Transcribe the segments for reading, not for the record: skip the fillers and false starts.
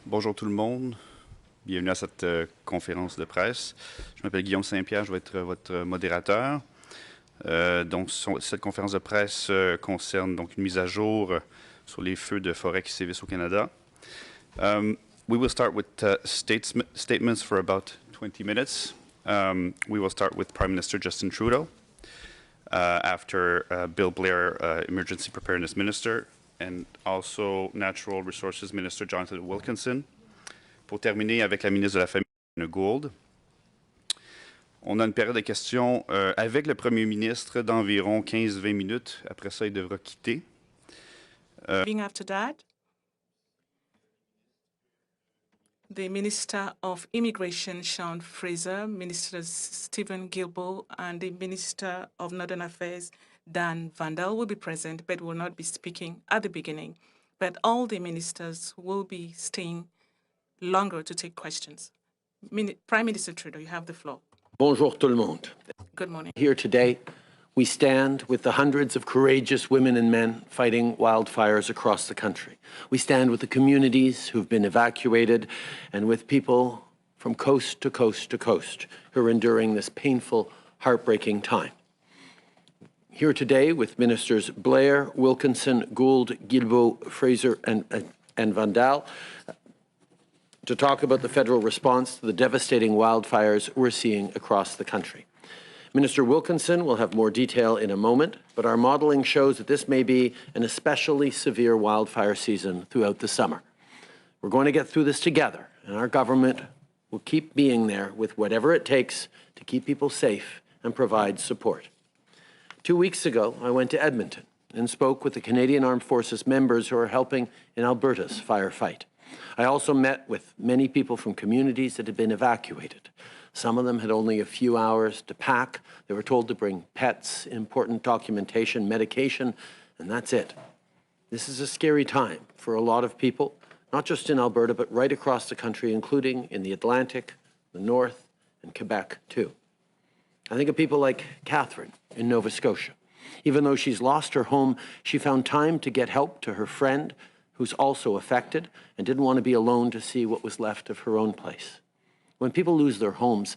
Bonjour tout le monde. Bienvenue à cette conférence de presse. Je m'appelle Guillaume Saint-Pierre, je vais être votre modérateur. Cette conférence de presse concerne donc une mise à jour sur les feux de forêt qui sévissent au Canada. We will start with statements for about 20 minutes. We will start with Prime Minister Justin Trudeau, after Bill Blair, Emergency Preparedness Minister, and also Natural Resources Minister Jonathan Wilkinson. Pour terminer avec la ministre de la Famille, Gould. On a une période de questions avec le premier ministre d'environ 15-20 minutes. Après ça, il devra quitter. After that, the Minister of Immigration, Sean Fraser, Minister Stephen Guilbeault, and the Minister of Northern Affairs, Dan Vandal, will be present, but will not be speaking at the beginning. But all the ministers will be staying longer to take questions. Prime Minister Trudeau, you have the floor. Bonjour tout le monde. Good morning. Here today, we stand with the hundreds of courageous women and men fighting wildfires across the country. We stand with the communities who've been evacuated and with people from coast to coast to coast who are enduring this painful, heartbreaking time. Here today with Ministers Blair, Wilkinson, Gould, Guilbeault, Fraser, and Vandal to talk about the federal response to the devastating wildfires we're seeing across the country. Minister Wilkinson will have more detail in a moment, but our modeling shows that this may be an especially severe wildfire season throughout the summer. We're going to get through this together, and our government will keep being there with whatever it takes to keep people safe and provide support. 2 weeks ago, I went to Edmonton and spoke with the Canadian Armed Forces members who are helping in Alberta's firefight. I also met with many people from communities that had been evacuated. Some of them had only a few hours to pack. They were told to bring pets, important documentation, medication, and that's it. This is a scary time for a lot of people, not just in Alberta, but right across the country, including in the Atlantic, the North, and Quebec, too. I think of people like Catherine in Nova Scotia. Even though she's lost her home, she found time to get help to her friend who's also affected and didn't want to be alone to see what was left of her own place. When people lose their homes,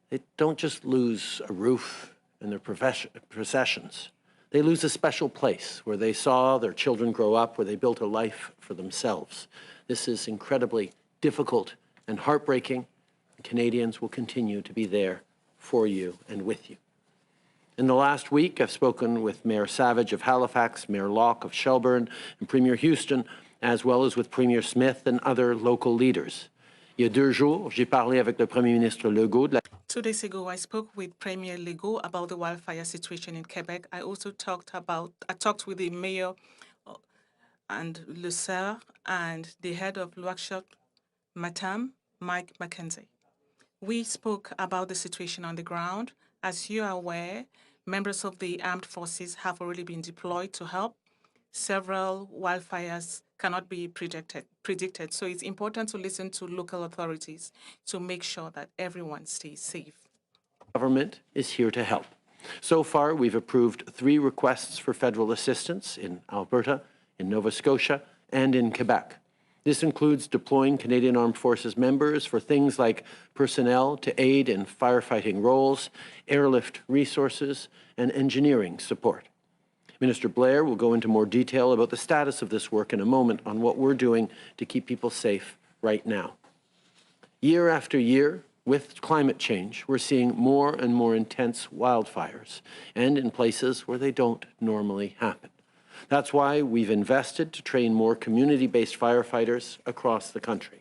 they don't just lose a roof and their possessions. They lose a special place where they saw their children grow up, where they built a life for themselves. This is incredibly difficult and heartbreaking. Canadians will continue to be there for you and with you. In the last week, I've spoken with Mayor Savage of Halifax, Mayor Locke of Shelburne, and Premier Houston, as well as with Premier Smith and other local leaders. Il y a 2 jours, j'ai parlé avec le Premier ministre Legault. 2 days ago, I spoke with Premier Legault about the wildfire situation in Quebec. I also talked with the mayor and Le Serre and the head of Luakshot Matam, Mike McKenzie. We spoke about the situation on the ground. As you are aware, members of the armed forces have already been deployed to help. Several wildfires cannot be predicted, so it's important to listen to local authorities to make sure that everyone stays safe. Government is here to help. So far, we've approved 3 requests for federal assistance in Alberta, in Nova Scotia, and in Quebec. This includes deploying Canadian Armed Forces members for things like personnel to aid in firefighting roles, airlift resources, and engineering support. Minister Blair will go into more detail about the status of this work in a moment on what we're doing to keep people safe right now. Year after year, with climate change, we're seeing more and more intense wildfires, and in places where they don't normally happen. That's why we've invested to train more community-based firefighters across the country.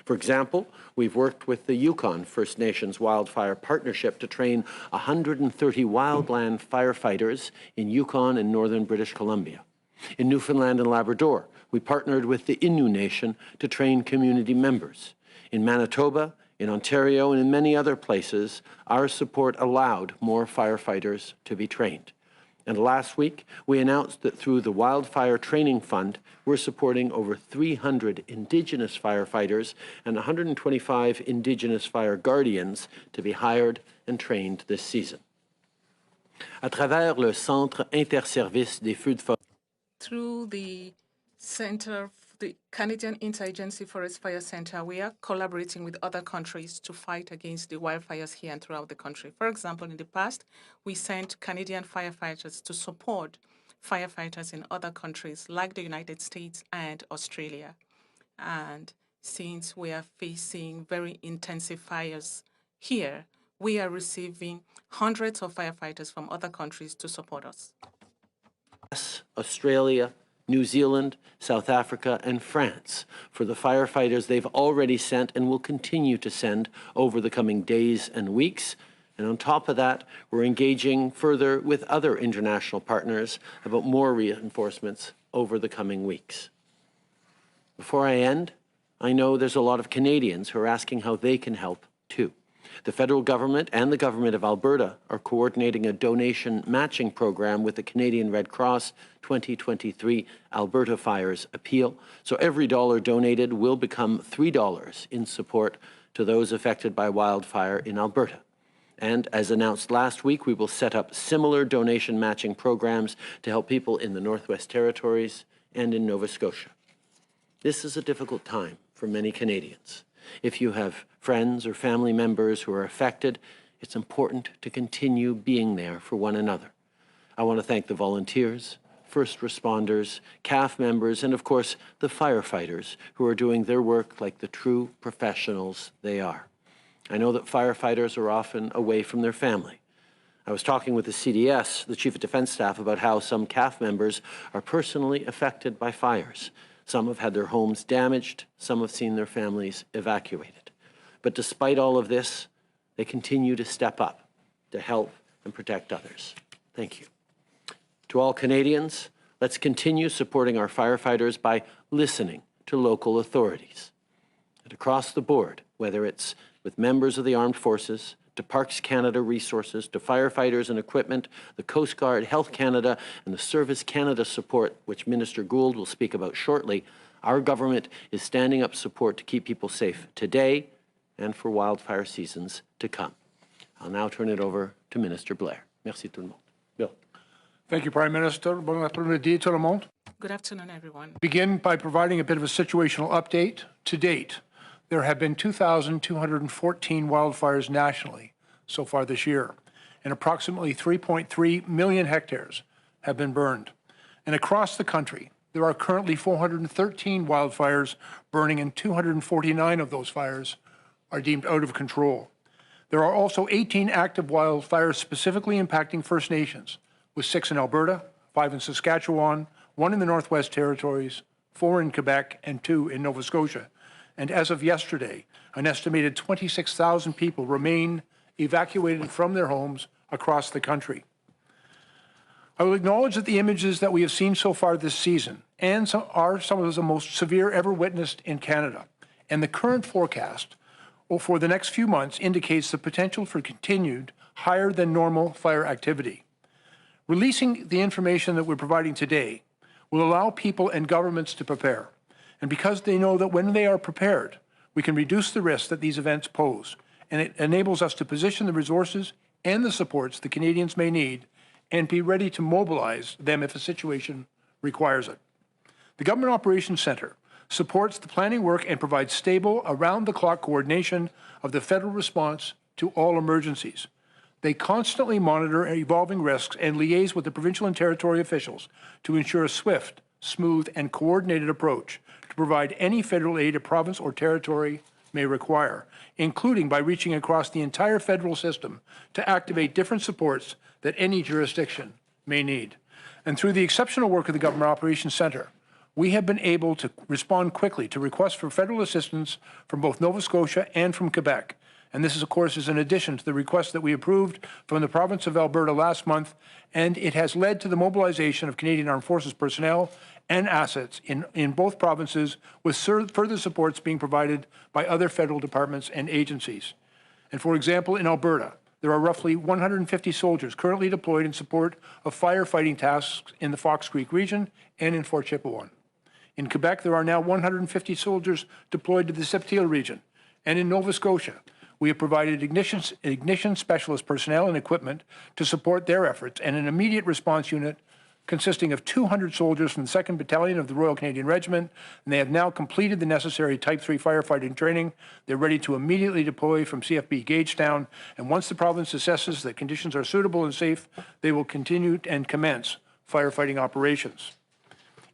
For example, we've worked with the Yukon First Nations Wildfire Partnership to train 130 wildland firefighters in Yukon and northern British Columbia. In Newfoundland and Labrador, we partnered with the Innu Nation to train community members. In Manitoba, in Ontario, and in many other places, our support allowed more firefighters to be trained. And last week, we announced that through the Wildfire Training Fund, we're supporting over 300 Indigenous firefighters and 125 Indigenous fire guardians to be hired and trained this season. À travers le Centre Interservices des Feux de Forêt. Through the Center the Canadian Interagency Forest Fire Center, we are collaborating with other countries to fight against the wildfires here and throughout the country. For example, in the past, we sent Canadian firefighters to support firefighters in other countries like the United States and Australia. And since we are facing very intensive fires here, we are receiving hundreds of firefighters from other countries to support us. Australia, New Zealand, South Africa, and France for the firefighters they've already sent and will continue to send over the coming days and weeks. And on top of that, we're engaging further with other international partners about more reinforcements over the coming weeks. Before I end, I know there's a lot of Canadians who are asking how they can help too. The federal government and the government of Alberta are coordinating a donation matching program with the Canadian Red Cross 2023 Alberta Fires Appeal. So every dollar donated will become $3 in support to those affected by wildfire in Alberta. And as announced last week, we will set up similar donation matching programs to help people in the Northwest Territories and in Nova Scotia. This is a difficult time for many Canadians. If you have friends or family members who are affected, it's important to continue being there for one another. I want to thank the volunteers, first responders, CAF members, and of course, the firefighters who are doing their work like the true professionals they are. I know that firefighters are often away from their family. I was talking with the CDS, the Chief of Defence Staff, about how some CAF members are personally affected by fires. Some have had their homes damaged, some have seen their families evacuated. But despite all of this, they continue to step up to help and protect others. Thank you. To all Canadians, let's continue supporting our firefighters by listening to local authorities. And across the board, whether it's with members of the armed forces, to Parks Canada resources, to firefighters and equipment, the Coast Guard, Health Canada, and the Service Canada support, which Minister Gould will speak about shortly, our government is standing up support to keep people safe today and for wildfire seasons to come. I'll now turn it over to Minister Blair. Merci tout le monde. Bill. Thank you, Prime Minister. Bon après-midi tout le monde. Good afternoon, everyone. Begin by providing a bit of a situational update. To date, there have been 2,214 wildfires nationally so far this year, and approximately 3.3 million hectares have been burned. And across the country, there are currently 413 wildfires burning, and 249 of those fires are deemed out of control. There are also 18 active wildfires specifically impacting First Nations, with 6 in Alberta, 5 in Saskatchewan, 1 in the Northwest Territories, 4 in Quebec, and 2 in Nova Scotia. And as of yesterday, an estimated 26,000 people remain evacuated from their homes across the country. I will acknowledge that the images that we have seen so far this season are some of the most severe ever witnessed in Canada. And the current forecast for the next few months indicates the potential for continued higher than normal fire activity. Releasing the information that we're providing today will allow people and governments to prepare. And because they know that when they are prepared, we can reduce the risk that these events pose. And it enables us to position the resources and the supports the Canadians may need and be ready to mobilize them if a situation requires it. The Government Operations Centre supports the planning work and provides stable, around-the-clock coordination of the federal response to all emergencies. They constantly monitor evolving risks and liaise with the provincial and territory officials to ensure a swift, smooth, and coordinated approach to provide any federal aid a province or territory may require, including by reaching across the entire federal system to activate different supports that any jurisdiction may need. And through the exceptional work of the Government Operations Centre, we have been able to respond quickly to requests for federal assistance from both Nova Scotia and from Quebec. And this, of course, is in addition to the request that we approved from the province of Alberta last month, and it has led to the mobilization of Canadian Armed Forces personnel and assets in both provinces, with further supports being provided by other federal departments and agencies. And for example, in Alberta, there are roughly 150 soldiers currently deployed in support of firefighting tasks in the Fox Creek region and in Fort Chipewyan. In Quebec, there are now 150 soldiers deployed to the Sept-Îles region. And in Nova Scotia, we have provided ignition specialist personnel and equipment to support their efforts, and an immediate response unit consisting of 200 soldiers from the 2nd Battalion of the Royal Canadian Regiment, and they have now completed the necessary Type 3 firefighting training. They're ready to immediately deploy from CFB Gagetown, and once the province assesses that conditions are suitable and safe, they will continue and commence firefighting operations.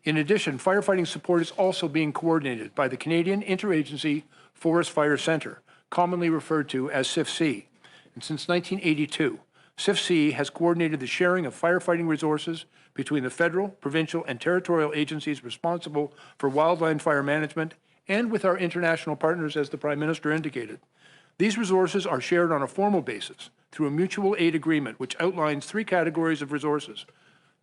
In addition, firefighting support is also being coordinated by the Canadian Interagency Forest Fire Centre, commonly referred to as CIFC. And since 1982, CIFC has coordinated the sharing of firefighting resources between the federal, provincial, and territorial agencies responsible for wildland fire management and with our international partners, as the Prime Minister indicated. These resources are shared on a formal basis through a mutual aid agreement which outlines 3 categories of resources.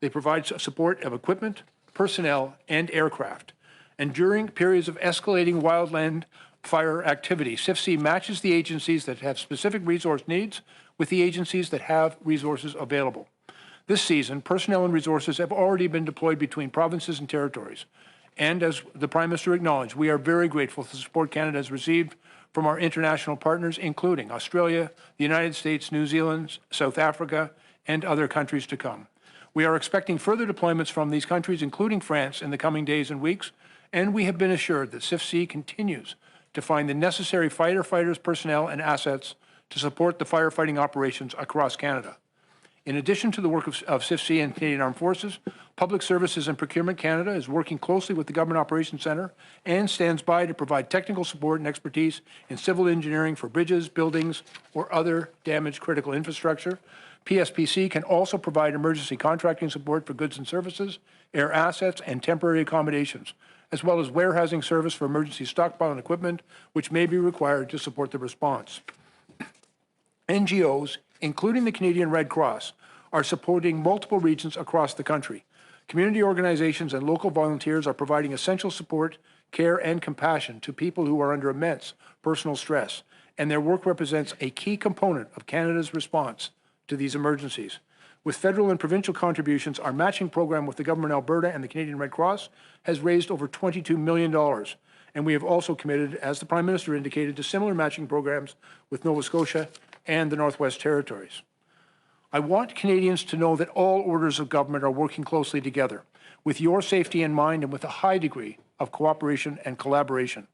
They provide support of equipment, personnel, and aircraft. And during periods of escalating wildland fire activity, CIFC matches the agencies that have specific resource needs with the agencies that have resources available. This season, personnel and resources have already been deployed between provinces and territories. And as the Prime Minister acknowledged, we are very grateful for the support Canada has received from our international partners, including Australia, the United States, New Zealand, South Africa, and other countries to come. We are expecting further deployments from these countries, including France, in the coming days and weeks, and we have been assured that CIFC continues to find the necessary firefighters, personnel, and assets to support the firefighting operations across Canada. In addition to the work of CIFC and Canadian Armed Forces, Public Services and Procurement Canada is working closely with the Government Operations Centre and stands by to provide technical support and expertise in civil engineering for bridges, buildings, or other damaged critical infrastructure. PSPC can also provide emergency contracting support for goods and services, air assets, and temporary accommodations, as well as warehousing service for emergency stockpile and equipment, which may be required to support the response. NGOs, including the Canadian Red Cross, are supporting multiple regions across the country. Community organizations and local volunteers are providing essential support, care, and compassion to people who are under immense personal stress, and their work represents a key component of Canada's response to these emergencies. With federal and provincial contributions, our matching program with the Government of Alberta and the Canadian Red Cross has raised over $22 million. And we have also committed, as the Prime Minister indicated, to similar matching programs with Nova Scotia and the Northwest Territories. I want Canadians to know that all orders of government are working closely together with your safety in mind and with a high degree of cooperation and collaboration.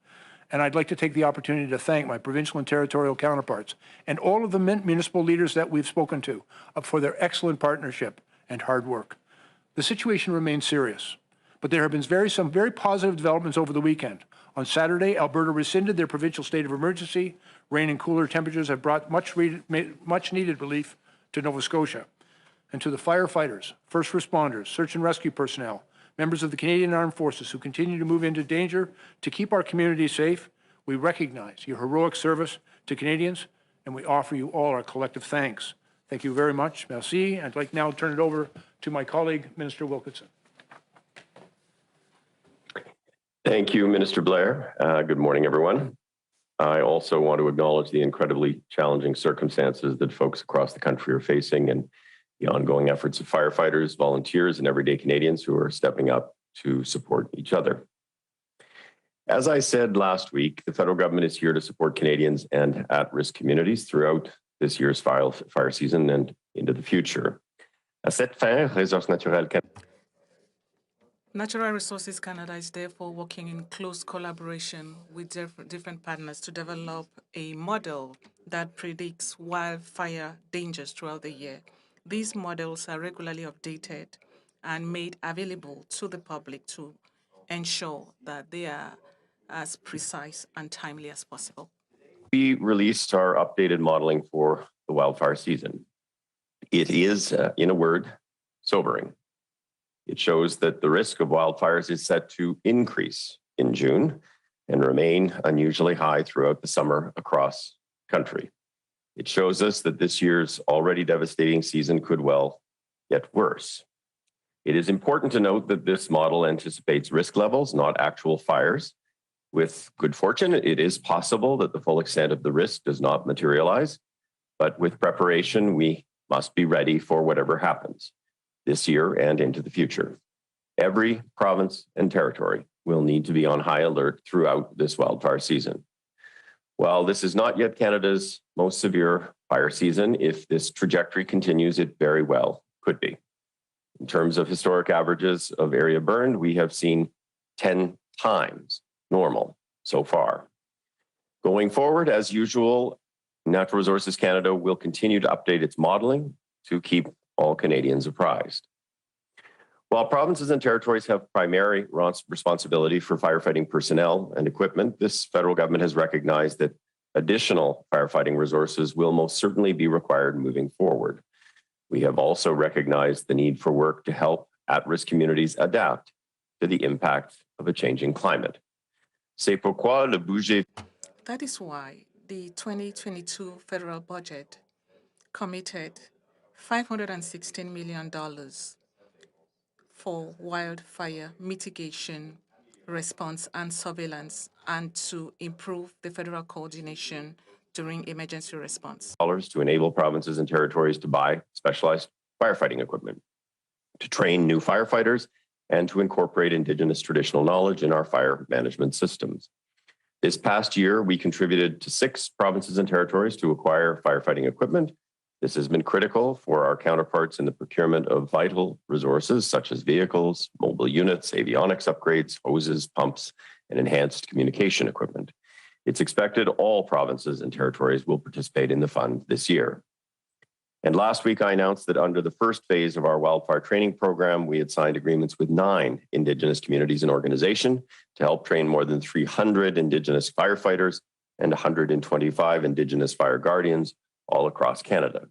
And I'd like to take the opportunity to thank my provincial and territorial counterparts and all of the municipal leaders that we've spoken to for their excellent partnership and hard work. The situation remains serious, but there have been some very positive developments over the weekend. On Saturday, Alberta rescinded their provincial state of emergency. Rain and cooler temperatures have brought much needed relief to Nova Scotia. And to the firefighters, first responders, search and rescue personnel, members of the Canadian Armed Forces who continue to move into danger to keep our communities safe, we recognize your heroic service to Canadians, and we offer you all our collective thanks. Thank you very much. Merci. I'd like now to turn it over to my colleague, Minister Wilkinson. Thank you, Minister Blair. Good morning, everyone. I also want to acknowledge the incredibly challenging circumstances that folks across the country are facing and the ongoing efforts of firefighters, volunteers, and everyday Canadians who are stepping up to support each other. As I said last week, the federal government is here to support Canadians and at-risk communities throughout this year's fire season and into the future. À cette fin, Ressources Naturelles Canada. Natural Resources Canada is therefore working in close collaboration with different partners to develop a model that predicts wildfire dangers throughout the year. These models are regularly updated and made available to the public to ensure that they are as precise and timely as possible. We released our updated modeling for the wildfire season. It is, in a word, sobering. It shows that the risk of wildfires is set to increase in June and remain unusually high throughout the summer across the country. It shows us that this year's already devastating season could well get worse. It is important to note that this model anticipates risk levels, not actual fires. With good fortune, it is possible that the full extent of the risk does not materialize, but with preparation, we must be ready for whatever happens this year and into the future. Every province and territory will need to be on high alert throughout this wildfire season. While this is not yet Canada's most severe fire season, if this trajectory continues, it very well could be. In terms of historic averages of area burned, we have seen 10 times normal so far. Going forward, as usual, Natural Resources Canada will continue to update its modeling to keep all Canadians apprised. While provinces and territories have primary responsibility for firefighting personnel and equipment, this federal government has recognized that additional firefighting resources will most certainly be required moving forward. We have also recognized the need for work to help at-risk communities adapt to the impact of a changing climate. C'est pourquoi le budget. That is why the 2022 federal budget committed $516 million for wildfire mitigation, response, and surveillance, and to improve the federal coordination during emergency response. To enable provinces and territories to buy specialized firefighting equipment, to train new firefighters, and to incorporate Indigenous traditional knowledge in our fire management systems. This past year, we contributed to 6 provinces and territories to acquire firefighting equipment. This has been critical for our counterparts in the procurement of vital resources such as vehicles, mobile units, avionics upgrades, hoses, pumps, and enhanced communication equipment. It's expected all provinces and territories will participate in the fund this year. And last week, I announced that under the first phase of our wildfire training program, we had signed agreements with 9 Indigenous communities and organizations to help train more than 300 Indigenous firefighters and 125 Indigenous fire guardians all across Canada.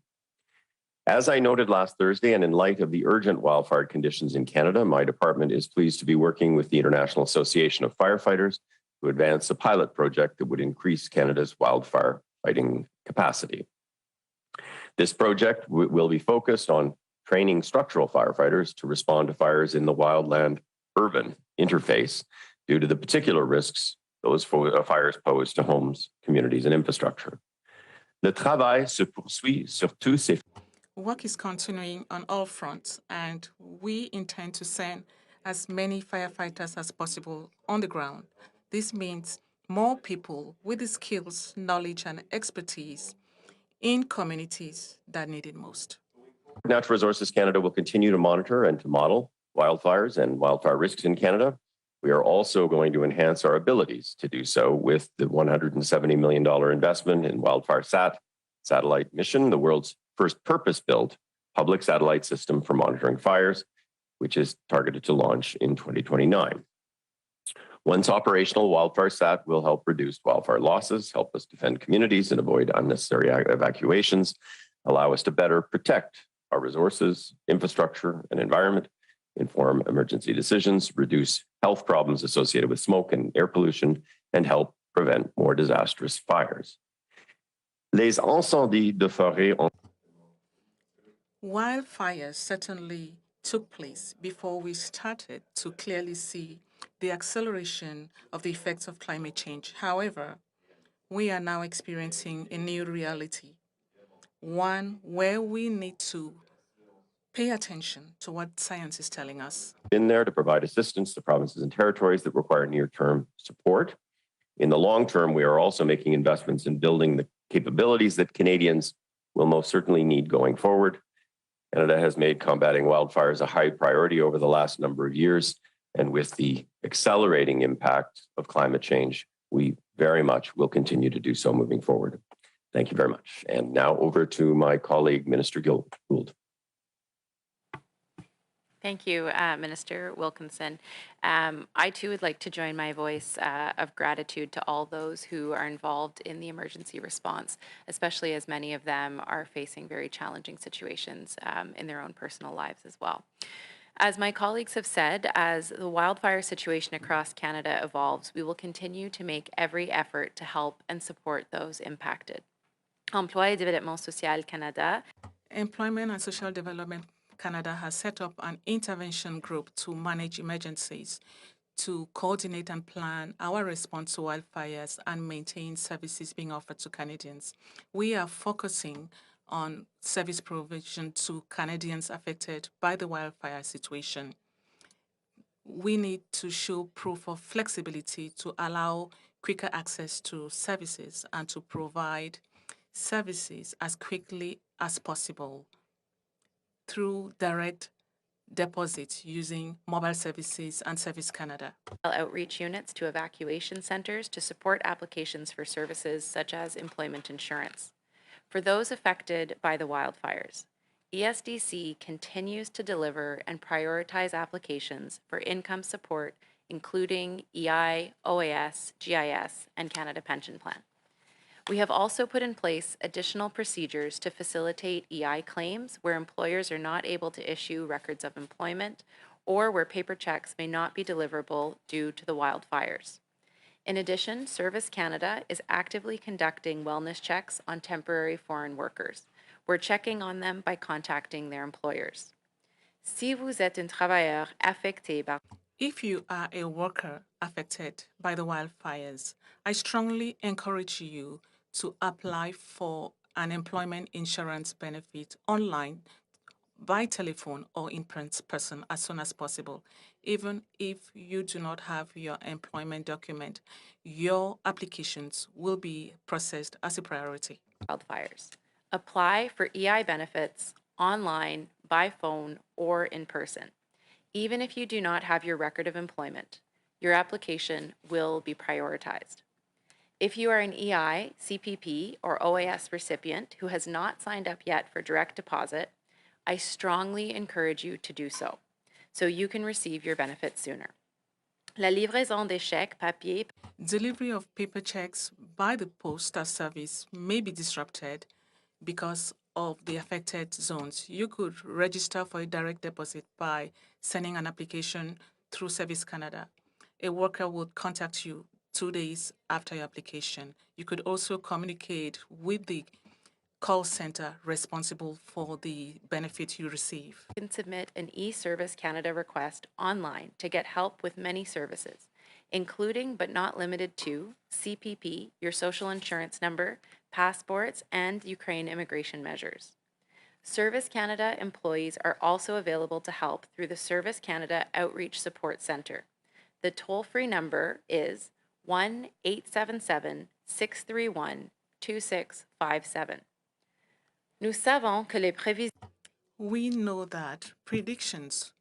As I noted last Thursday, and in light of the urgent wildfire conditions in Canada, my department is pleased to be working with the International Association of Firefighters to advance a pilot project that would increase Canada's wildfire fighting capacity. This project will be focused on training structural firefighters to respond to fires in the wildland-urban interface due to the particular risks those fires pose to homes, communities, and infrastructure. Le travail se poursuit sur tous ces. Work is continuing on all fronts, and we intend to send as many firefighters as possible on the ground. This means more people with the skills, knowledge, and expertise in communities that need it most. Natural Resources Canada will continue to monitor and to model wildfires and wildfire risks in Canada. We are also going to enhance our abilities to do so with the $170 million investment in Wildfire satellite mission, the world's first purpose-built public satellite system for monitoring fires, which is targeted to launch in 2029. Once operational, Wildfire Sat will help reduce wildfire losses, help us defend communities and avoid unnecessary evacuations, allow us to better protect our resources, infrastructure, and environment, inform emergency decisions, reduce health problems associated with smoke and air pollution, and help prevent more disastrous fires. Les incendies de forêt ont. Wildfires certainly took place before we started to clearly see the acceleration of the effects of climate change. However, we are now experiencing a new reality, one where we need to pay attention to what science is telling us. Been there to provide assistance to provinces and territories that require near-term support. In the long term, we are also making investments in building the capabilities that Canadians will most certainly need going forward. Canada has made combating wildfires a high priority over the last number of years, and with the accelerating impact of climate change, we very much will continue to do so moving forward. Thank you very much. And now over to my colleague, Minister Gould. Thank you, Minister Wilkinson. I too would like to join my voice of gratitude to all those who are involved in the emergency response, especially as many of them are facing very challenging situations in their own personal lives as well. As my colleagues have said, as the wildfire situation across Canada evolves, we will continue to make every effort to help and support those impacted. Emploi et Développement Social Canada. Employment and Social Development Canada has set up an intervention group to manage emergencies, to coordinate and plan our response to wildfires and maintain services being offered to Canadians. We are focusing on service provision to Canadians affected by the wildfire situation. We need to show proof of flexibility to allow quicker access to services and to provide services as quickly as possible through direct deposit using mobile services and Service Canada. Outreach units to evacuation centers to support applications for services such as employment insurance. For those affected by the wildfires, ESDC continues to deliver and prioritize applications for income support, including EI, OAS, GIS, and Canada Pension Plan. We have also put in place additional procedures to facilitate EI claims where employers are not able to issue records of employment or where paper checks may not be deliverable due to the wildfires. In addition, Service Canada is actively conducting wellness checks on temporary foreign workers. We're checking on them by contacting their employers. Si vous êtes un travailleur affecté par If you are a worker affected by the wildfires, I strongly encourage you to apply for an employment insurance benefit online, by telephone, or in person as soon as possible. Even if you do not have your employment document, your applications will be processed as a priority. wildfires. Apply for EI benefits online, by phone, or in person. Even if you do not have your record of employment, your application will be prioritized. If you are an EI, CPP, or OAS recipient who has not signed up yet for direct deposit, I strongly encourage you to do so you can receive your benefits sooner. La livraison des chèques papier. Delivery of paper checks by the postal service may be disrupted because of the affected zones. You could register for a direct deposit by sending an application through Service Canada. A worker would contact you 2 days after your application. You could also communicate with the call center responsible for the benefit you receive. You can submit an e-Service Canada request online to get help with many services, including but not limited to CPP, your social insurance number, passports, and Ukraine immigration measures. Service Canada employees are also available to help through the Service Canada Outreach Support Centre. The toll-free number is 1-877-631-2657. Nous savons que les prévisions. We know that predictions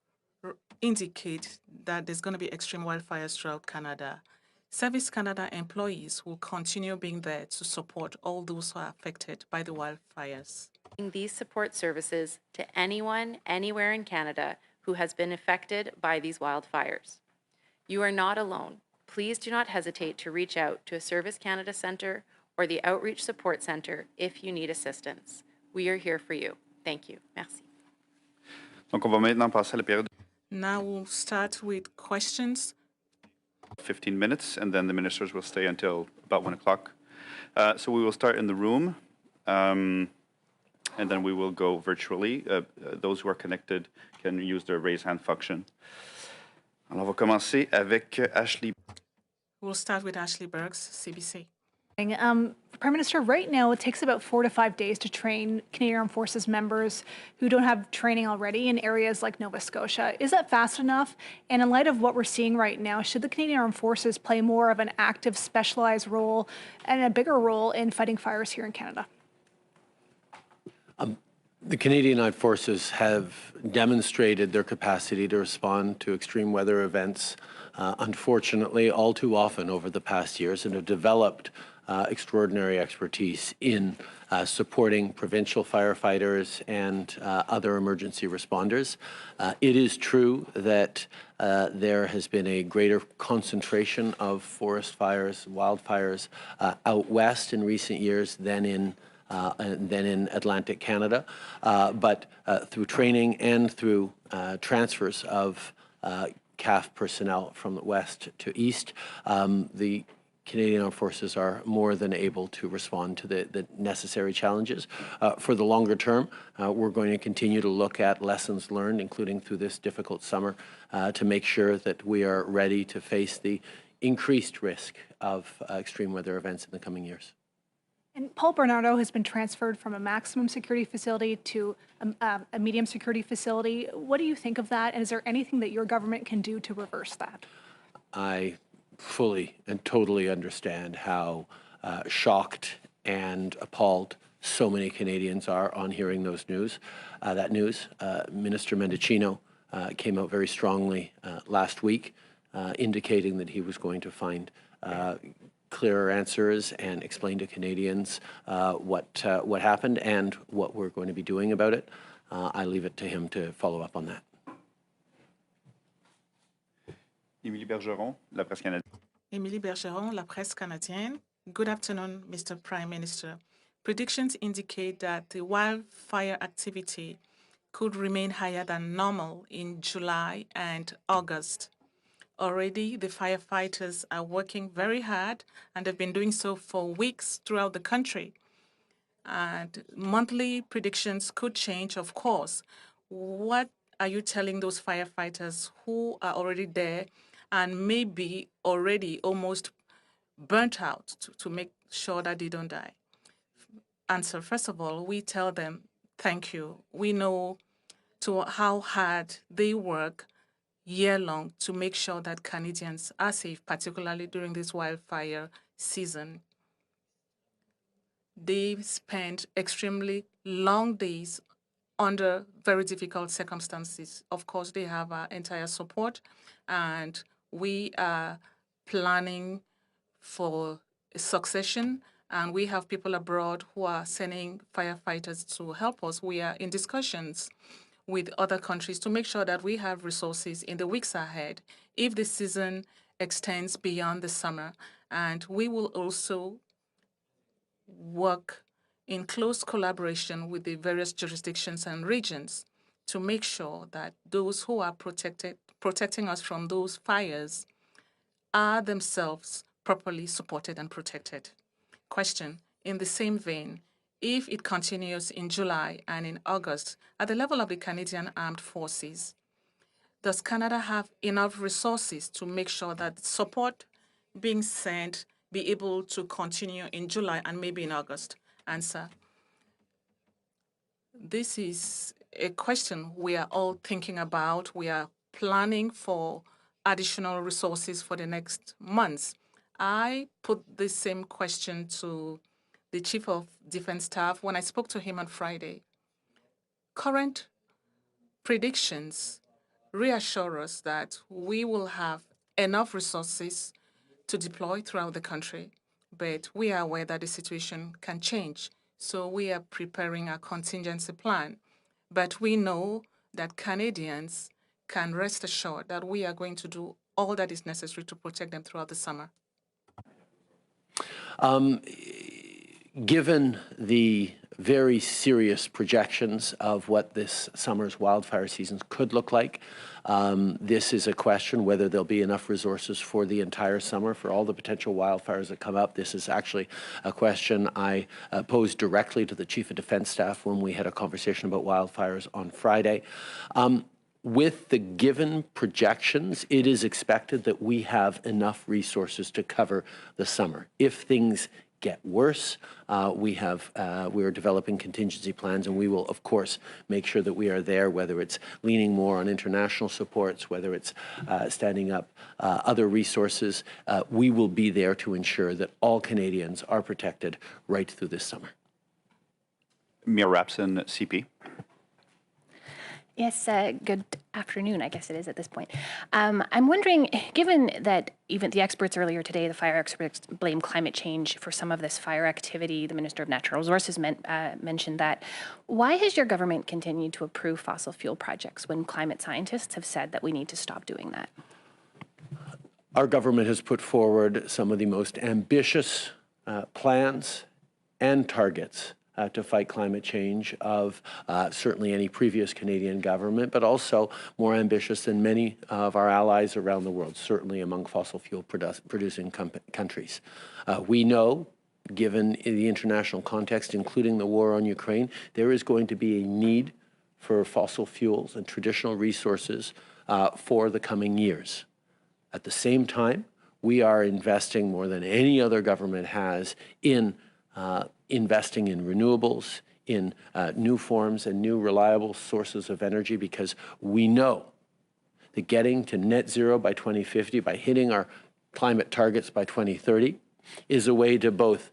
indicate that there's going to be extreme wildfires throughout Canada. Service Canada employees will continue being there to support all those who are affected by the wildfires. These support services to anyone, anywhere in Canada who has been affected by these wildfires. You are not alone. Please do not hesitate to reach out to a Service Canada Centre or the Outreach Support Centre if you need assistance. We are here for you. Thank you. Merci. Donc, on va maintenant passer à la période Now we'll start with questions. 15 minutes, and then the ministers will stay until about 1 o'clock. So we will start in the room, and then we will go virtually. Those who are connected can use the raise hand function. Alors, on va commencer avec Ashley. We'll start with Ashley Burks, CBC. Prime Minister, right now it takes about 4 to 5 days to train Canadian Armed Forces members who don't have training already in areas like Nova Scotia. Is that fast enough? And in light of what we're seeing right now, should the Canadian Armed Forces play more of an active, specialized role and a bigger role in fighting fires here in Canada? The Canadian Armed Forces have demonstrated their capacity to respond to extreme weather events, unfortunately, all too often over the past years, and have developed extraordinary expertise in supporting provincial firefighters and other emergency responders. It is true that there has been a greater concentration of forest fires, wildfires out west in recent years than in Atlantic Canada, but through training and through transfers of CAF personnel from the west to east, the Canadian Armed Forces are more than able to respond to the necessary challenges. For the longer term, we're going to continue to look at lessons learned, including through this difficult summer, to make sure that we are ready to face the increased risk of extreme weather events in the coming years. And Paul Bernardo has been transferred from a maximum security facility to a medium security facility. What do you think of that? And is there anything that your government can do to reverse that? I fully and totally understand how shocked and appalled so many Canadians are on hearing that news. Minister Mendicino came out very strongly last week, indicating that he was going to find clearer answers and explain to Canadians what happened and what we're going to be doing about it. I leave it to him to follow up on that. Émilie Bergeron, La Presse Canadienne. Émilie Bergeron, La Presse Canadienne. Good afternoon, Mr. Prime Minister. Predictions indicate that the wildfire activity could remain higher than normal in July and August. Already, the firefighters are working very hard, and they've been doing so for weeks throughout the country. And monthly predictions could change, of course. What are you telling those firefighters who are already there and maybe already almost burnt out to make sure that they don't die? Answer, first of all, we tell them, thank you. We know how hard they work year-long to make sure that Canadians are safe, particularly during this wildfire season. They spend extremely long days under very difficult circumstances. Of course, they have our entire support, and we are planning for succession, and we have people abroad who are sending firefighters to help us. We are in discussions with other countries to make sure that we have resources in the weeks ahead if the season extends beyond the summer. And we will also work in close collaboration with the various jurisdictions and regions to make sure that those who are protecting us from those fires are themselves properly supported and protected. Question, in the same vein, if it continues in July and in August at the level of the Canadian Armed Forces, does Canada have enough resources to make sure that support being sent be able to continue in July and maybe in August? Answer. This is a question we are all thinking about. We are planning for additional resources for the next months. I put the same question to the Chief of Defense Staff when I spoke to him on Friday. Current predictions reassure us that we will have enough resources to deploy throughout the country, but we are aware that the situation can change. So we are preparing a contingency plan. But we know that Canadians can rest assured that we are going to do all that is necessary to protect them throughout the summer. Given the very serious projections of what this summer's wildfire season could look like, this is a question whether there'll be enough resources for the entire summer for all the potential wildfires that come up. This is actually a question I posed directly to the Chief of Defense Staff when we had a conversation about wildfires on Friday. With the given projections, it is expected that we have enough resources to cover the summer. If things get worse, we are developing contingency plans, and we will, of course, make sure that we are there, whether it's leaning more on international supports, whether it's standing up other resources. We will be there to ensure that all Canadians are protected right through this summer. Mia Rapson, CP. Yes, good afternoon, I guess it is at this point. I'm wondering, given that even the experts earlier today, the fire experts blame climate change for some of this fire activity, the Minister of Natural Resources mentioned that, why has your government continued to approve fossil fuel projects when climate scientists have said that we need to stop doing that? Our government has put forward some of the most ambitious plans and targets to fight climate change of certainly any previous Canadian government, but also more ambitious than many of our allies around the world, certainly among fossil fuel producing countries. We know, given the international context, including the war on Ukraine, there is going to be a need for fossil fuels and traditional resources for the coming years. At the same time, we are investing more than any other government has in investing in renewables, in new forms and new reliable sources of energy, because we know that getting to net zero by 2050, by hitting our climate targets by 2030, is a way to both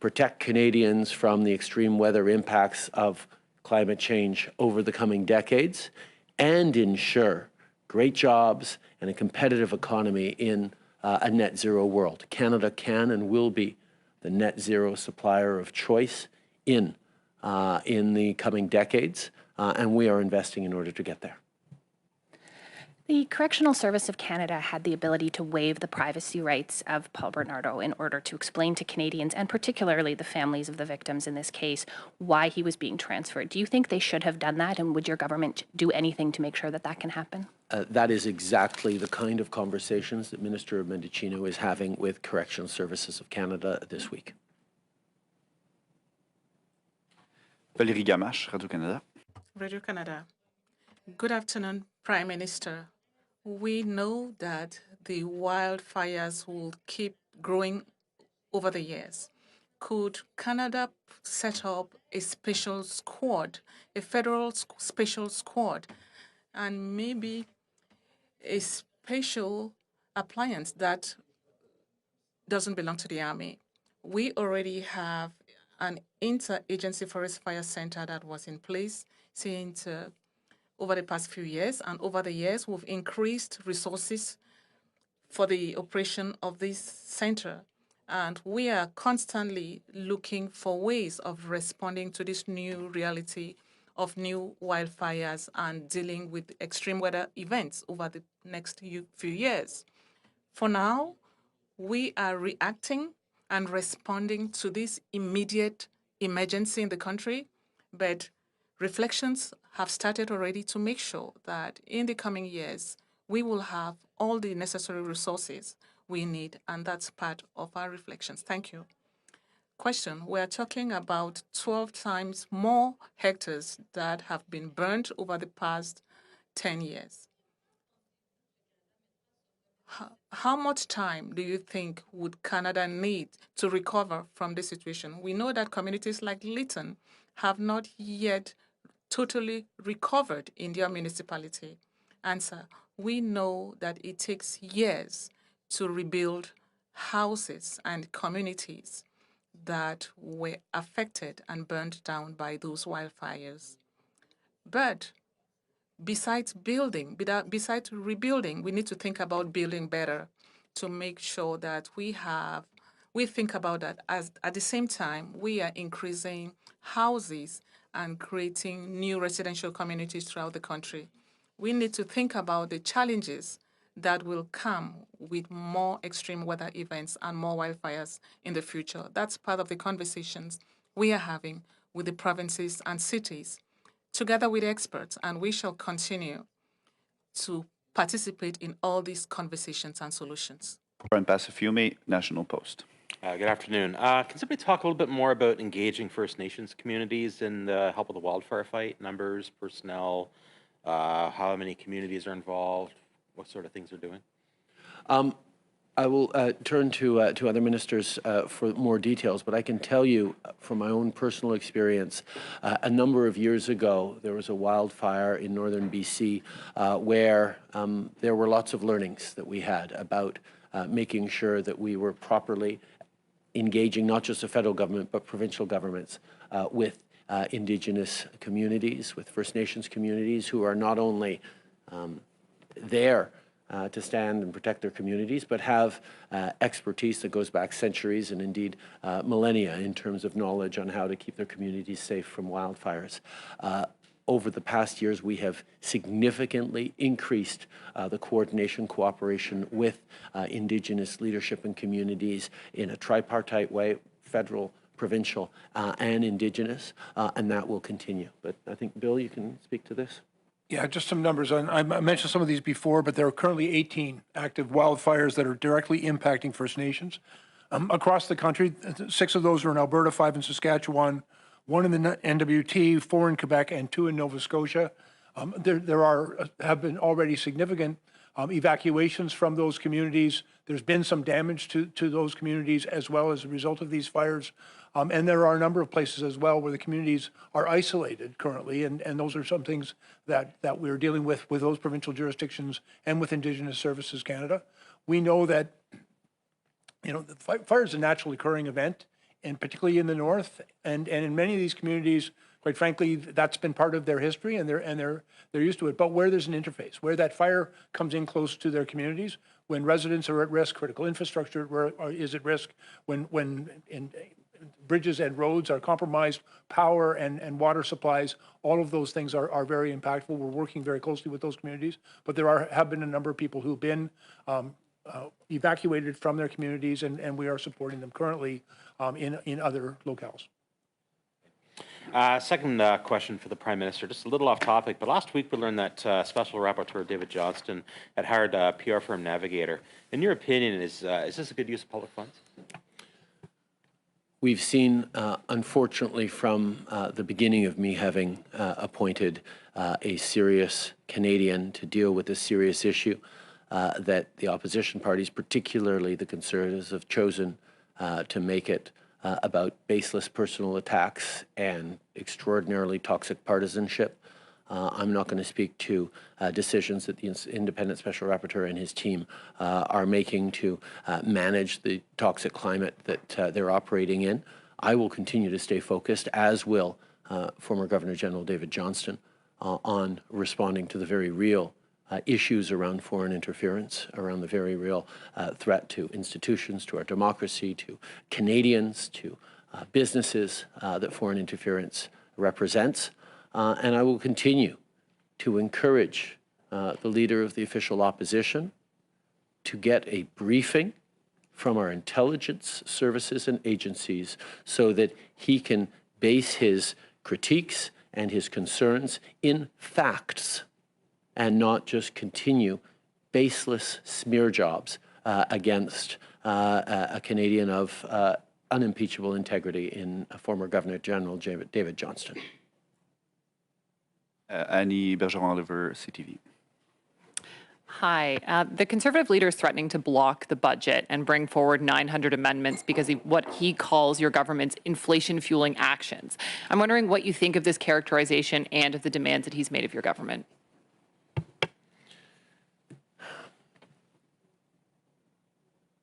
protect Canadians from the extreme weather impacts of climate change over the coming decades and ensure great jobs and a competitive economy in a net zero world. Canada can and will be the net zero supplier of choice in the coming decades, and we are investing in order to get there. The Correctional Service of Canada had the ability to waive the privacy rights of Paul Bernardo in order to explain to Canadians, and particularly the families of the victims in this case, why he was being transferred. Do you think they should have done that, and would your government do anything to make sure that that can happen? That is exactly the kind of conversations that Minister Mendicino is having with Correctional Services of Canada this week. Valérie Gamache, Radio-Canada. Radio-Canada. Good afternoon, Prime Minister. We know that the wildfires will keep growing over the years. Could Canada set up a special squad, a federal special squad, and maybe a special appliance that doesn't belong to the Army? We already have an interagency forest fire center that was in place since over the past few years, and over the years, we've increased resources for the operation of this center. And we are constantly looking for ways of responding to this new reality of new wildfires and dealing with extreme weather events over the next few years. For now, we are reacting and responding to this immediate emergency in the country, but reflections have started already to make sure that in the coming years, we will have all the necessary resources we need, and that's part of our reflections. Thank you. Question, we're talking about 12 times more hectares that have been burned over the past 10 years. How much time do you think would Canada need to recover from this situation? We know that communities like Lytton have not yet totally recovered in their municipality. Answer, we know that it takes years to rebuild houses and communities that were affected and burned down by those wildfires. But besides rebuilding, we need to think about building better to make sure that we think about that as at the same time we are increasing houses and creating new residential communities throughout the country. We need to think about the challenges that will come with more extreme weather events and more wildfires in the future. That's part of the conversations we are having with the provinces and cities, together with experts, and we shall continue to participate in all these conversations and solutions. Brian Passafiume, National Post. Good afternoon. Can somebody talk a little bit more about engaging First Nations communities in the help of the wildfire fight? Numbers, personnel, how many communities are involved, what sort of things they're doing? I will turn to other ministers for more details, but I can tell you from my own personal experience, a number of years ago, there was a wildfire in northern BC where there were lots of learnings that we had about making sure that we were properly engaging not just the federal government, but provincial governments with Indigenous communities, with First Nations communities who are not only there to stand and protect their communities, but have expertise that goes back centuries and indeed millennia in terms of knowledge on how to keep their communities safe from wildfires. Over the past years, we have significantly increased the coordination, cooperation with Indigenous leadership and communities in a tripartite way, federal, provincial, and Indigenous, and that will continue. But I think, Bill, you can speak to this. Yeah, just some numbers. I mentioned some of these before, but there are currently 18 active wildfires that are directly impacting First Nations. Across the country, 6 of those are in Alberta, 5 in Saskatchewan, 1 in the NWT, 4 in Quebec, and 2 in Nova Scotia. There have been already significant evacuations from those communities. There's been some damage to those communities as well as a result of these fires. And there are a number of places as well where the communities are isolated currently, and those are some things that we're dealing with those provincial jurisdictions and with Indigenous Services Canada. We know that, fire is a naturally occurring event, and particularly in the north, and in many of these communities, Quite frankly, that's been part of their history, and they're used to it. But where there's an interface, where that fire comes in close to their communities, when residents are at risk, critical infrastructure is at risk, when bridges and roads are compromised, power and water supplies, all of those things are very impactful. We're working very closely with those communities, but there have been a number of people who've been evacuated from their communities, and we are supporting them currently in other locales. Second question for the Prime Minister, just a little off topic, but last week we learned that Special Rapporteur David Johnston had hired a PR firm Navigator. In your opinion, is this a good use of public funds? We've seen, unfortunately, from the beginning of me having appointed a serious Canadian to deal with this serious issue, that the opposition parties, particularly the Conservatives, have chosen to make it about baseless personal attacks and extraordinarily toxic partisanship. I'm not going to speak to decisions that the independent special rapporteur and his team are making to manage the toxic climate that they're operating in. I will continue to stay focused, as will former Governor General David Johnston, on responding to the very real issues around foreign interference, around the very real threat to institutions, to our democracy, to Canadians, to businesses that foreign interference represents. And I will continue to encourage the leader of the official opposition to get a briefing from our intelligence services and agencies so that he can base his critiques and his concerns in facts and not just continue baseless smear jobs against a Canadian of unimpeachable integrity in former Governor General David Johnston. Annie Bergeron-Oliver, CTV. Hi. The Conservative leader is threatening to block the budget and bring forward 900 amendments because of what he calls your government's inflation-fueling actions. I'm wondering what you think of this characterization and of the demands that he's made of your government.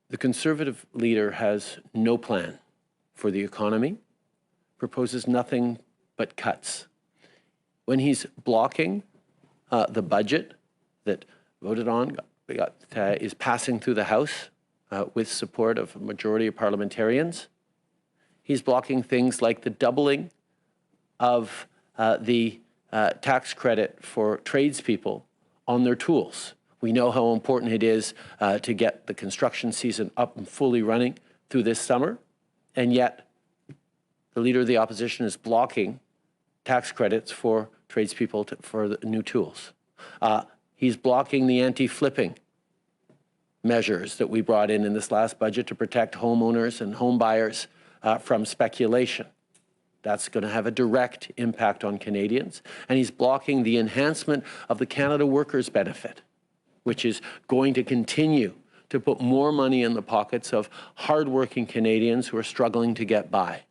The Conservative leader has no plan for the economy, proposes nothing but cuts. When he's blocking the budget that voted on, is passing through the House with support of a majority of parliamentarians, he's blocking things like the doubling of the tax credit for tradespeople on their tools. We know how important it is to get the construction season up and fully running through this summer, and yet the leader of the opposition is blocking tax credits for tradespeople for the new tools. He's blocking the anti-flipping measures that we brought in this last budget to protect homeowners and home buyers from speculation. That's going to have a direct impact on Canadians. And he's blocking the enhancement of the Canada Workers' Benefit, which is going to continue to put more money in the pockets of hardworking Canadians who are struggling to get by.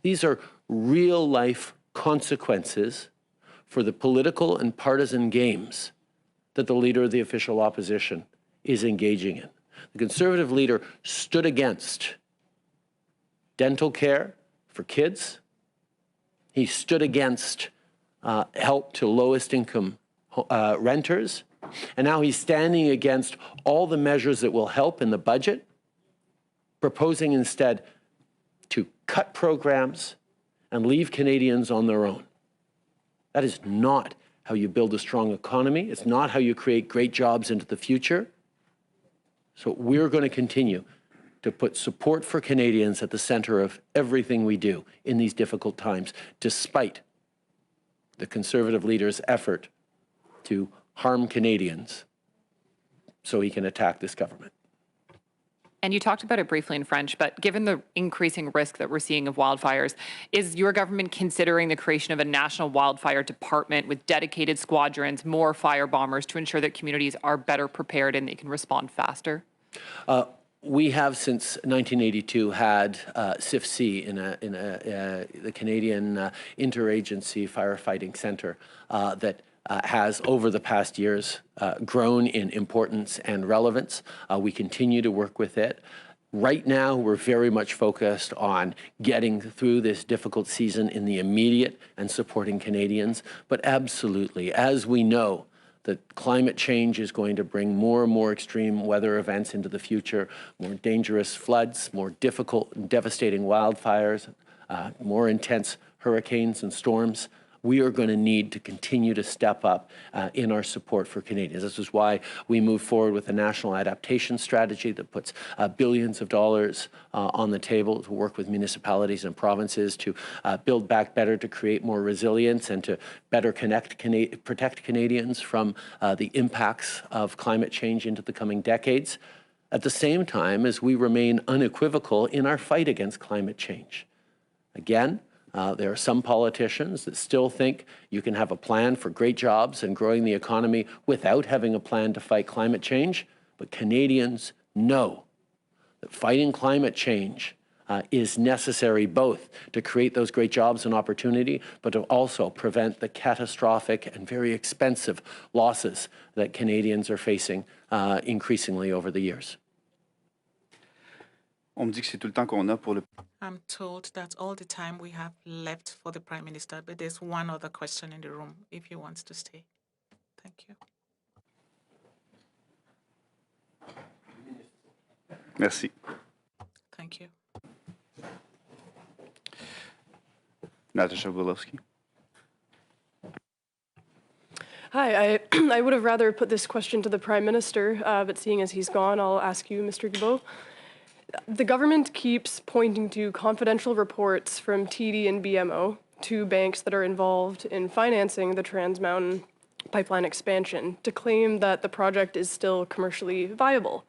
These are real-life consequences for the political and partisan games that the leader of the official opposition is engaging in. The Conservative leader stood against dental care for kids. He stood against help to lowest income renters. And now he's standing against all the measures that will help in the budget, proposing instead to cut programs and leave Canadians on their own. That is not how you build a strong economy. It's not how you create great jobs into the future. So we're going to continue to put support for Canadians at the center of everything we do in these difficult times, despite the Conservative leader's effort to harm Canadians so he can attack this government. And you talked about it briefly in French, but given the increasing risk that we're seeing of wildfires, is your government considering the creation of a national wildfire department with dedicated squadrons, more fire bombers to ensure that communities are better prepared and they can respond faster? We have since 1982 had CIFC in the Canadian Interagency Firefighting Centre that has, over the past years, grown in importance and relevance. We continue to work with it. Right now, we're very much focused on getting through this difficult season in the immediate and supporting Canadians. But absolutely, as we know, that climate change is going to bring more and more extreme weather events into the future, more dangerous floods, more difficult and devastating wildfires, more intense hurricanes and storms. We are going to need to continue to step up in our support for Canadians. This is why we move forward with a national adaptation strategy that puts billions of dollars on the table to work with municipalities and provinces to build back better, to create more resilience, and to better protect Canadians from the impacts of climate change into the coming decades, at the same time as we remain unequivocal in our fight against climate change. Again, there are some politicians that still think you can have a plan for great jobs and growing the economy without having a plan to fight climate change. But Canadians know that fighting climate change is necessary both to create those great jobs and opportunity, but to also prevent the catastrophic and very expensive losses that Canadians are facing increasingly over the years. On me dit que c'est tout le temps qu'on a pour le... I'm told that's all the time we have left for the Prime Minister, but there's one other question in the room if he wants to stay. Thank you. Merci. Thank you. Natasha Wilowski. Hi, I would have rather put this question to the Prime Minister, but seeing as he's gone, I'll ask you, Mr. Guilbeault. The government keeps pointing to confidential reports from TD and BMO, two banks that are involved in financing the Trans Mountain pipeline expansion, to claim that the project is still commercially viable.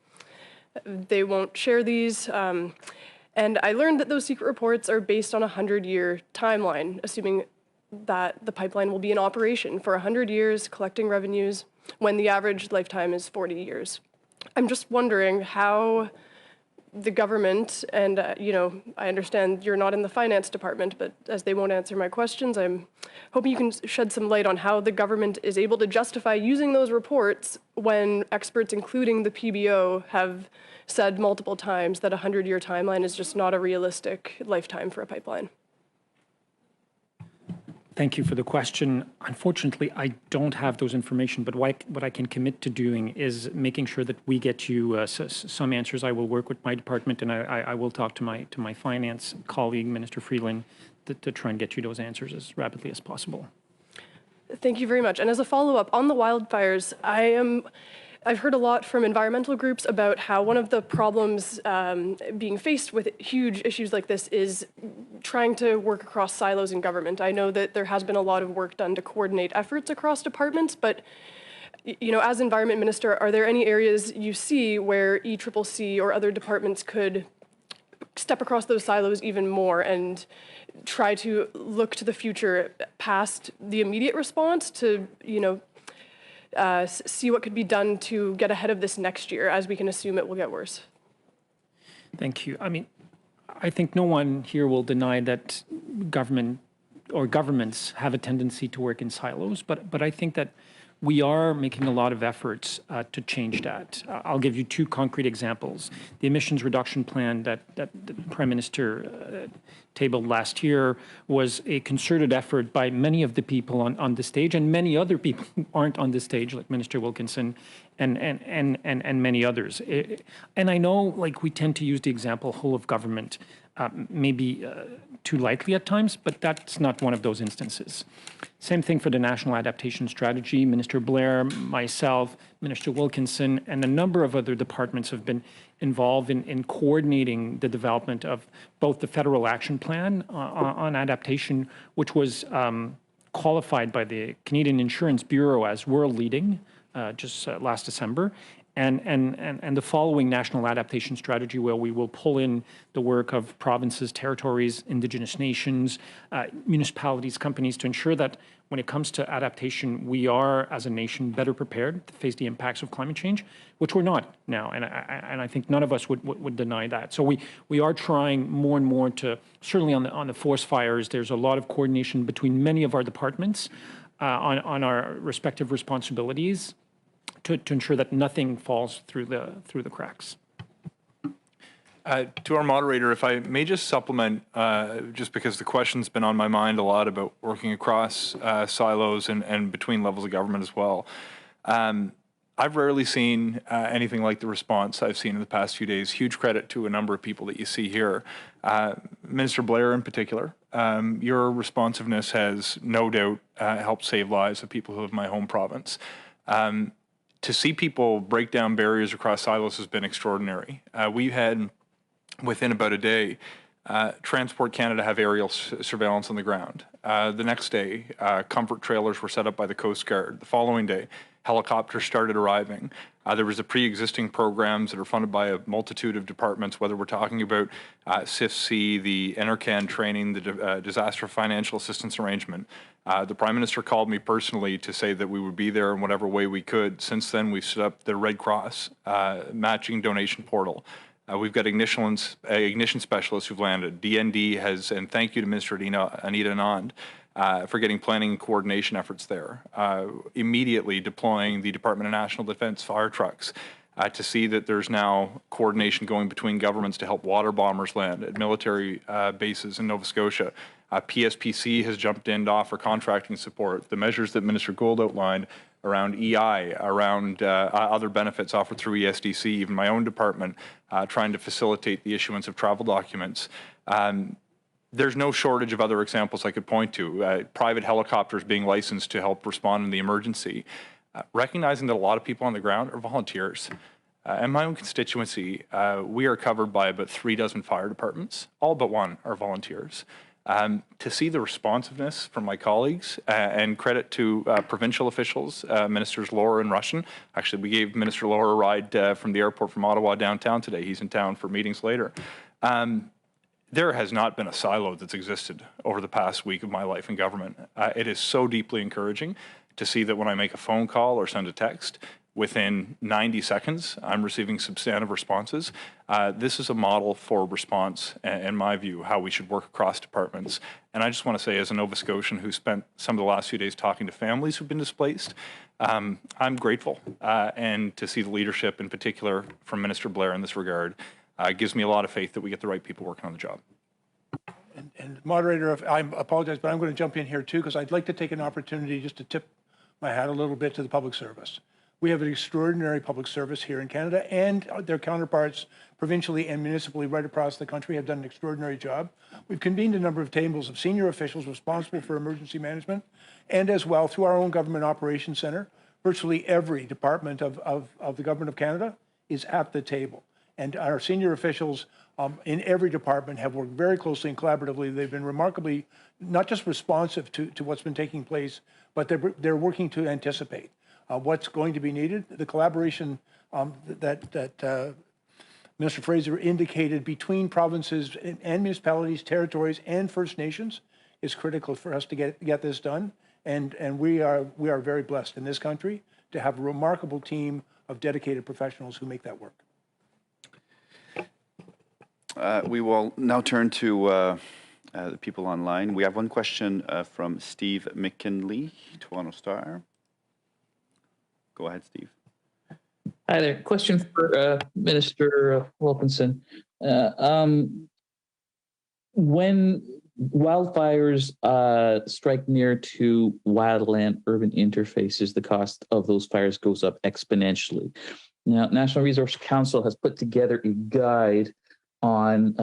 They won't share these, and I learned that those secret reports are based on a 100-year timeline, assuming that the pipeline will be in operation for 100 years, collecting revenues, when the average lifetime is 40 years. I'm just wondering how the government, and I understand you're not in the finance department, but as they won't answer my questions, I'm hoping you can shed some light on how the government is able to justify using those reports when experts, including the PBO, have said multiple times that a 100-year timeline is just not a realistic lifetime for a pipeline. Thank you for the question. Unfortunately, I don't have those information, but what I can commit to doing is making sure that we get you some answers. I will work with my department, and I will talk to my finance colleague, Minister Freeland, to try and get you those answers as rapidly as possible. Thank you very much. And as a follow-up on the wildfires, I've heard a lot from environmental groups about how one of the problems being faced with huge issues like this is trying to work across silos in government. I know that there has been a lot of work done to coordinate efforts across departments, but as Environment Minister, are there any areas you see where ECCC or other departments could step across those silos even more and try to look to the future past the immediate response to, see what could be done to get ahead of this next year, as we can assume it will get worse? Thank you. I mean, I think no one here will deny that government or governments have a tendency to work in silos, but I think that we are making a lot of efforts to change that. I'll give you two concrete examples. The emissions reduction plan that the Prime Minister tabled last year was a concerted effort by many of the people on the stage, and many other people who aren't on the stage, like Minister Wilkinson and many others. And I know, we tend to use the example whole of government, maybe too lightly at times, but that's not one of those instances. Same thing for the National Adaptation Strategy. Minister Blair, myself, Minister Wilkinson, and a number of other departments have been involved in coordinating the development of both the Federal Action Plan on adaptation, which was qualified by the Canadian Insurance Bureau as world-leading just last December, and the following National Adaptation Strategy, where we will pull in the work of provinces, territories, Indigenous nations, municipalities, companies, to ensure that when it comes to adaptation, we are, as a nation, better prepared to face the impacts of climate change, which we're not now, and I think none of us would deny that. So we are trying more and more to, certainly on the forest fires, there's a lot of coordination between many of our departments on our respective responsibilities, to ensure that nothing falls through the cracks. To our moderator, if I may just supplement, just because the question's been on my mind a lot about working across silos and between levels of government as well. I've rarely seen anything like the response I've seen in the past few days. Huge credit to a number of people that you see here. Minister Blair in particular, your responsiveness has no doubt helped save lives of people who live in my home province. To see people break down barriers across silos has been extraordinary. We had, within about a day, Transport Canada have aerial surveillance on the ground. The next day, comfort trailers were set up by the Coast Guard. The following day, helicopters started arriving. There was the pre-existing programs that are funded by a multitude of departments, whether we're talking about CIFC, the NRCan training, the Disaster Financial Assistance Arrangement. The Prime Minister called me personally to say that we would be there in whatever way we could. Since then, we've set up the Red Cross matching donation portal. We've got ignition specialists who've landed. DND has, and thank you to Minister Anita Anand for getting planning and coordination efforts there. Immediately deploying the Department of National Defence fire trucks to see that there's now coordination going between governments to help water bombers land at military bases in Nova Scotia. PSPC has jumped in to offer contracting support. The measures that Minister Gould outlined around EI, around other benefits offered through ESDC, even my own department, trying to facilitate the issuance of travel documents. There's no shortage of other examples I could point to. Private helicopters being licensed to help respond in the emergency. Recognizing that a lot of people on the ground are volunteers. In my own constituency, we are covered by about 36 fire departments. All but one are volunteers. To see the responsiveness from my colleagues, and credit to provincial officials, Ministers Laura and Russian. Actually, we gave Minister Laura a ride from the airport from Ottawa downtown today. He's in town for meetings later. There has not been a silo that's existed over the past week of my life in government. It is so deeply encouraging to see that when I make a phone call or send a text, within 90 seconds, I'm receiving substantive responses. This is a model for response, in my view, how we should work across departments. And I just want to say, as a Nova Scotian who spent some of the last few days talking to families who've been displaced, I'm grateful. And to see the leadership, in particular, from Minister Blair in this regard, gives me a lot of faith that we get the right people working on the job. And moderator, I apologize, but I'm going to jump in here too, because I'd like to take an opportunity just to tip my hat a little bit to the public service. We have an extraordinary public service here in Canada, and their counterparts provincially and municipally right across the country have done an extraordinary job. We've convened a number of tables of senior officials responsible for emergency management, and as well through our own Government Operations Centre, virtually every department of the Government of Canada is at the table. And our senior officials in every department have worked very closely and collaboratively. They've been remarkably not just responsive to what's been taking place, but they're working to anticipate what's going to be needed. The collaboration that Minister Fraser indicated between provinces and municipalities, territories, and First Nations is critical for us to get this done. And we are very blessed in this country to have a remarkable team of dedicated professionals who make that work. We will now turn to the people online. We have one question from Steve McKinley, Toronto Star. Go ahead, Steve. Hi there. Question for Minister Wilkinson. When wildfires strike near to wildland-urban interfaces, the cost of those fires goes up exponentially. Now, National Resource Council has put together a guide on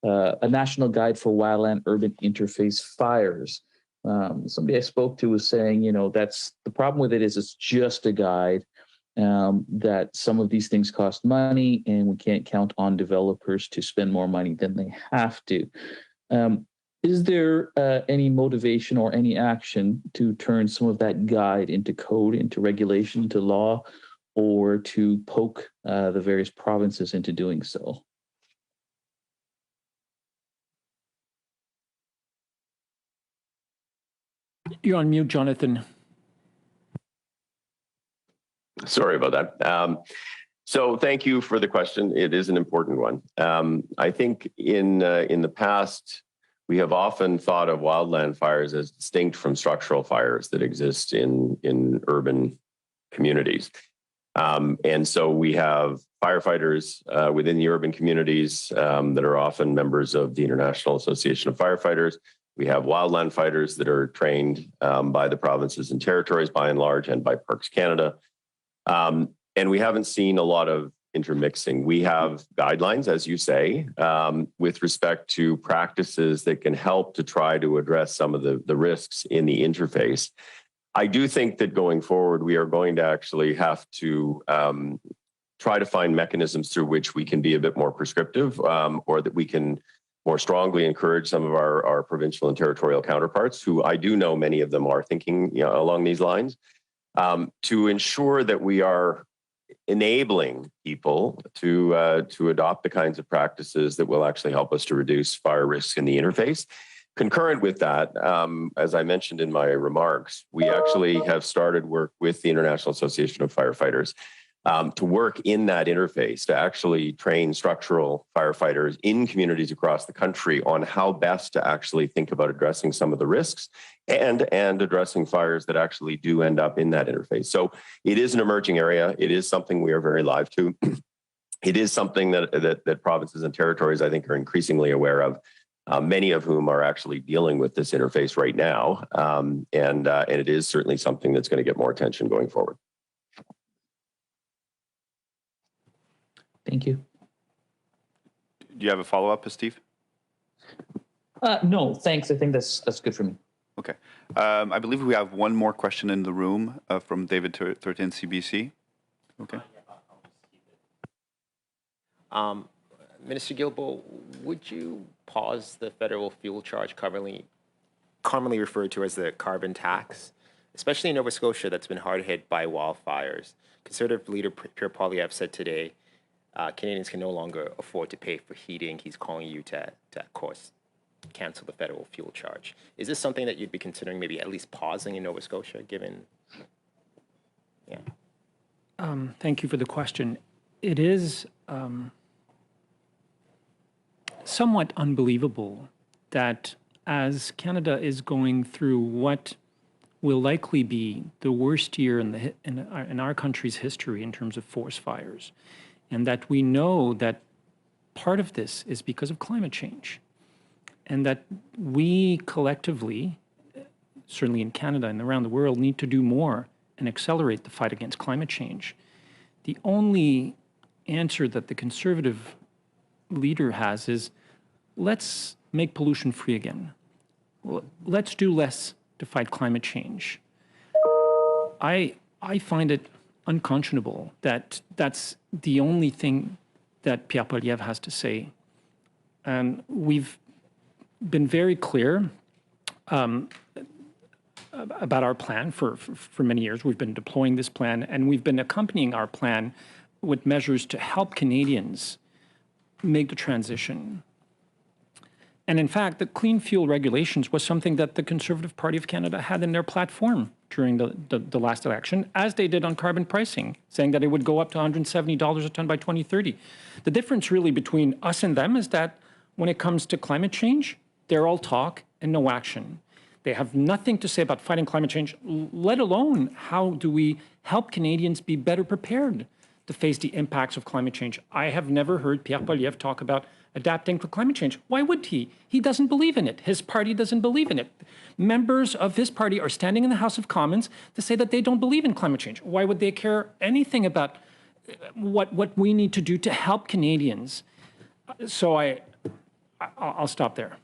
a national guide for wildland-urban interface fires. Somebody I spoke to was saying, that's the problem with it is it's just a guide, that some of these things cost money and we can't count on developers to spend more money than they have to. Is there any motivation or any action to turn some of that guide into code, into regulation, into law, or to poke the various provinces into doing so? You're on mute, Jonathan. Sorry about that. So thank you for the question. It is an important one. I think in the past, we have often thought of wildland fires as distinct from structural fires that exist in urban communities. And so we have firefighters within the urban communities that are often members of the International Association of Firefighters. We have wildland fighters that are trained by the provinces and territories by and large and by Parks Canada. And we haven't seen a lot of intermixing. We have guidelines, as you say, with respect to practices that can help to try to address some of the risks in the interface. I do think that going forward, we are going to actually have to try to find mechanisms through which we can be a bit more prescriptive, or that we can more strongly encourage some of our provincial and territorial counterparts, who I do know many of them are thinking along these lines, to ensure that we are enabling people to adopt the kinds of practices that will actually help us to reduce fire risks in the interface. Concurrent with that, as I mentioned in my remarks, we actually have started work with the International Association of Firefighters to work in that interface, to actually train structural firefighters in communities across the country on how best to actually think about addressing some of the risks and addressing fires that actually do end up in that interface. So it is an emerging area. It is something we are very live to. It is something that provinces and territories, I think, are increasingly aware of. Many of whom are actually dealing with this interface right now. And it is certainly something that's going to get more attention going forward. Thank you. Do you have a follow-up, Steve? No, thanks. I think that's good for me. Okay. I believe we have one more question in the room from David 13 CBC. Okay. Minister Guilbeault, would you pause the federal fuel charge commonly referred to as the carbon tax, especially in Nova Scotia that's been hard hit by wildfires? Conservative leader Pierre Poilievre said today Canadians can no longer afford to pay for heating. He's calling you to of course, cancel the federal fuel charge. Is this something that you'd be considering maybe at least pausing in Nova Scotia, given... Yeah. Thank you for the question. It is... somewhat unbelievable that as Canada is going through what will likely be the worst year in our country's history in terms of forest fires, and that we know that part of this is because of climate change, and that we collectively, certainly in Canada and around the world, need to do more and accelerate the fight against climate change. The only answer that the Conservative leader has is, let's make pollution free again. Let's do less to fight climate change. I find it unconscionable that that's the only thing that Pierre Poilievre has to say. We've been very clear about our plan for many years. We've been deploying this plan, and we've been accompanying our plan with measures to help Canadians make the transition. And in fact, the clean fuel regulations was something that the Conservative Party of Canada had in their platform during the last election, as they did on carbon pricing, saying that it would go up to $170 a ton by 2030. The difference really between us and them is that when it comes to climate change, they're all talk and no action. They have nothing to say about fighting climate change, let alone how do we help Canadians be better prepared to face the impacts of climate change. I have never heard Pierre Poilievre talk about adapting to climate change. Why would he? He doesn't believe in it. His party doesn't believe in it. Members of his party are standing in the House of Commons to say that they don't believe in climate change. Why would they care anything about what we need to do to help Canadians? So I'll stop there.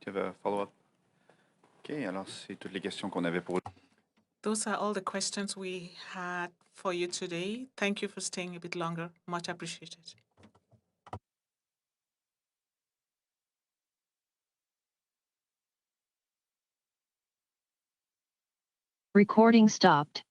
Tu avais un follow-up? OK, alors c'est toutes les questions qu'on avait pour... Those are all the questions we had for you today. Thank you for staying a bit longer. Much appreciated. Recording stopped.